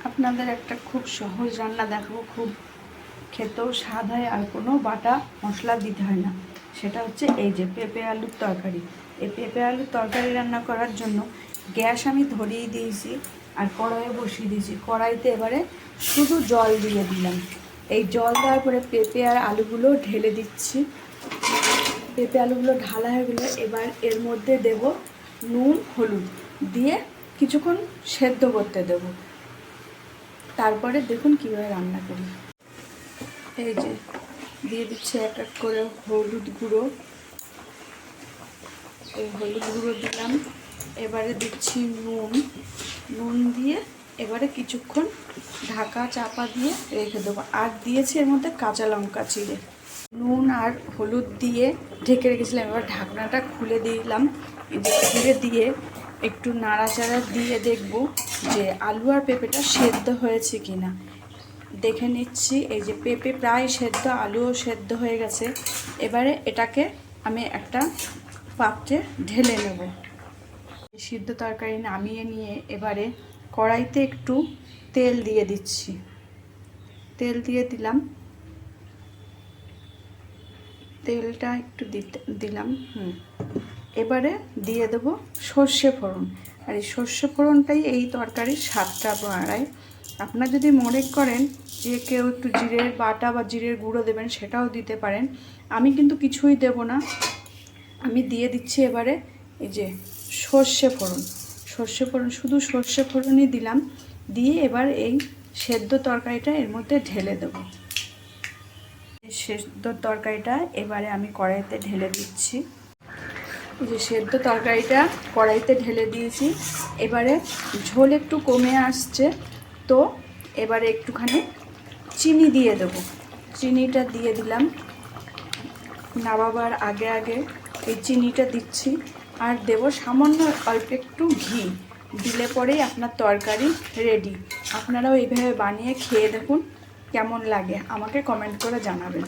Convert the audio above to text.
আপনাদের একটা খুব সহজ রান্না দেখাবো, খুব খেতেও স্বাদ হয় আর কোনো বাটা মশলা দিতে হয় না। সেটা হচ্ছে এই যে পেঁপে আলুর তরকারি। এই পেঁপে আলুর তরকারি রান্না করার জন্য গ্যাস আমি ধরিয়ে দিয়েছি আর কড়াইয়ে বসিয়ে দিয়েছি। কড়াইতে এবারে শুধু জল দিয়ে দিলাম। এই জল দেওয়ার পরে পেঁপে আর আলুগুলো ঢেলে দিচ্ছি। পেঁপে আলুগুলো ঢালা হয়ে গেলে এবার এর মধ্যে দেব নুন হলুদ দিয়ে কিছুক্ষণ সেদ্ধ করতে দেব। তারপরে দেখুন কীভাবে রান্না করি। এই যে দিয়ে দিচ্ছি এক এক করে হলুদ গুঁড়ো। এই হলুদ গুঁড়ো দিলাম। এবারে দিচ্ছি নুন দিয়ে এবারে কিছুক্ষণ ঢাকা চাপা দিয়ে রেখে দেবো। আর দিয়েছি এর মধ্যে কাঁচা লঙ্কা চিড়ে। নুন আর হলুদ দিয়ে ঢেকে রেখেছিলাম। এবার ঢাকনাটা খুলে দিলাম। খুলে দিয়ে একটু নাড়াচাড়া দিয়ে দেখব যে আলু আর পেঁপেটা সেদ্ধ হয়েছে কি না। দেখে নিচ্ছি। এই যে পেঁপে প্রায় সেদ্ধ, আলুও সেদ্ধ হয়ে গেছে। এবারে এটাকে আমি একটা পাত্রে ঢেলে নেব। সিদ্ধ তরকারি নামিয়ে নিয়ে এবারে কড়াইতে একটু তেল দিয়ে দিচ্ছি। তেল দিয়ে দিলাম। তেলটা একটু দিলাম। এবারে দিয়ে দেবো সর্ষে ফোড়ন। আর এই সর্ষে ফোড়নটাই এই তরকারির স্বাদটা বাড়ায়। আপনারা যদি মনে করেন যে কেউ একটু জিরের বাটা বা জিরের গুঁড়ো দেবেন, সেটাও দিতে পারেন। আমি কিন্তু কিছুই দেব না। আমি দিয়ে দিচ্ছি এবারে এই যে সর্ষে ফোড়ন। শুধু সর্ষে ফোড়নই দিলাম। দিয়ে এবার এই সেদ্ধ তরকারিটা এর মধ্যে ঢেলে দেবো। সেদ্ধ তরকারিটা এবারে আমি কড়াইতে ঢেলে দিচ্ছি। এই যে সেদ্ধ তরকারিটা কড়াইতে ঢেলে দিয়েছি। এবারে ঝোল একটু কমে আসছে, তো এবারে একটুখানি চিনি দিয়ে দেবো। চিনিটা দিয়ে দিলাম। নামাবার আগে আগে এই চিনিটা দিচ্ছি। আর দেবো সামান্য অল্প একটু ঘি। দিলে পরেই আপনার তরকারি রেডি। আপনারাও এইভাবে বানিয়ে খেয়ে দেখুন কেমন লাগে, আমাকে কমেন্ট করে জানাবেন।